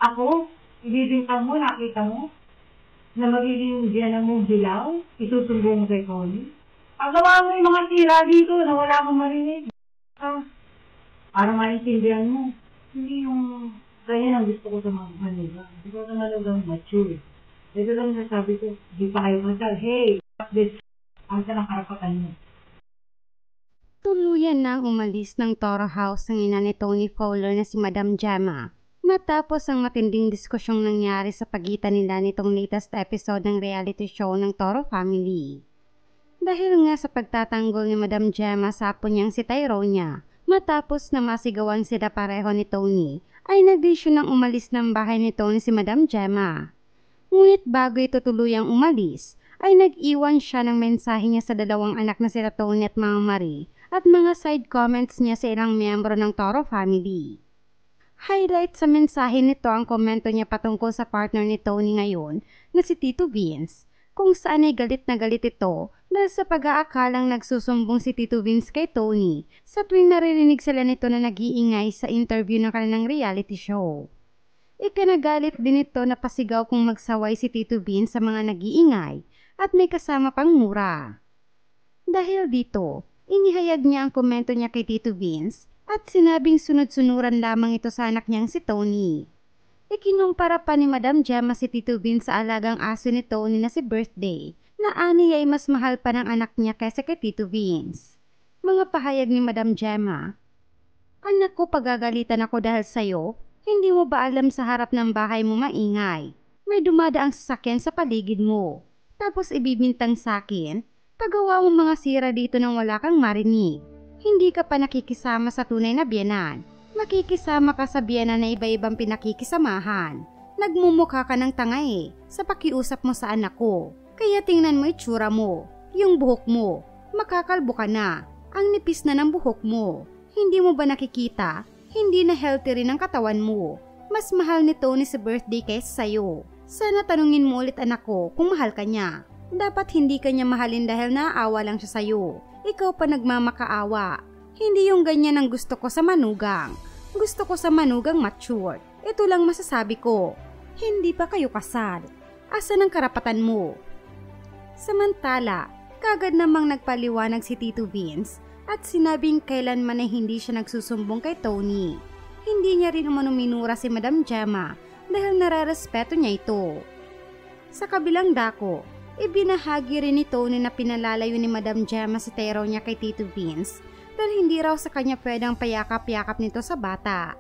Ako? Ibibintang mo, nakita mo? Na magiging biyanan mong dilaw? Isusumbong mo kay Connie? Pagawa mo yung mga tira dito na wala kang marinig. Para maintindihan mo. Hindi yung ganyan ang gusto ko sa mga kanila. Gusto ko talagang mature. Ito lang nasabi ko, di pa kayo masal. Hey, fuck this. Ang sa ng karapatan mo. Tuluyan nang umalis ng Toro House ang ina ni Tony Fowler na si Madam Gemma matapos ang matinding diskusyong nangyari sa pagitan nila nitong latest episode ng reality show ng Toro Family. Dahil nga sa pagtatanggol ni Madam Gemma sa apo niyang si Tyronia, matapos na masigawan sila pareho ni Tony, ay nagdesisyon ng umalis ng bahay ni Tony si Madam Gemma. Ngunit bago ito tuluyang umalis, ay nag-iwan siya ng mensahe niya sa dalawang anak na sila Tony at Mama Marie at mga side comments niya sa ilang miyembro ng Toro Family. Highlight sa mensahe nito ang komento niya patungkol sa partner ni Tony ngayon na si Tito Vince, kung saan ay galit na galit ito dahil sa pag-aakalang nagsusumbong si Tito Vince kay Tony sa tuwing naririnig sila nito na nag-iingay sa interview ng kanilang reality show. Ikinagalit din ito na pasigaw kung magsaway si Tito Vince sa mga nag-iingay at may kasama pang mura. Dahil dito, inihayag niya ang komento niya kay Tito Vince at sinabing sunod-sunuran lamang ito sa anak niyang si Tony. Ikinumpara pa ni Madam Gemma si Tito Vince sa alagang aso ni Tony na si Birthday, na ani ay mas mahal pa ng anak niya kaysa kay Tito Vince. Mga pahayag ni Madam Gemma, "Anak ko, pagagalitan ako dahil sa'yo, hindi mo ba alam sa harap ng bahay mo maingay? May dumadaang sasakyan sa paligid mo. Tapos ibibintang sa akin, pagawa mo mga sira dito nang wala kang marinig. Hindi ka pa nakikisama sa tunay na biyenan. Makikisama ka sa biyenan na iba-ibang pinakikisamahan. Nagmumukha ka ng tanga sa pakiusap mo sa anak ko. Kaya tingnan mo itsura mo, yung buhok mo. Makakalbo ka na, ang nipis na ng buhok mo. Hindi mo ba nakikita? Hindi na healthy rin ang katawan mo. Mas mahal ni Tony sa birthday kaysa sa'yo. Sana tanungin mo ulit anak ko kung mahal ka niya. Dapat hindi ka niya mahalin dahil naaawa lang siya sa'yo. Ikaw pa nagmamakaawa. Hindi yung ganyan ang gusto ko sa manugang. Gusto ko sa manugang mature. Ito lang masasabi ko. Hindi pa kayo kasal. Asan ang karapatan mo?" Samantala, kagad namang nagpaliwanag si Tito Vince at sinabing kailanman ay hindi siya nagsusumbong kay Tony. Hindi niya rin umano minura si Madam Gemma dahil nararespeto niya ito. Sa kabilang dako, ibinahagi rin ni Tony na pinalalayo ni Madam Gemma si Tyronia kay Tito Vince dahil hindi raw sa kanya pwedeng payakap-yakap nito sa bata.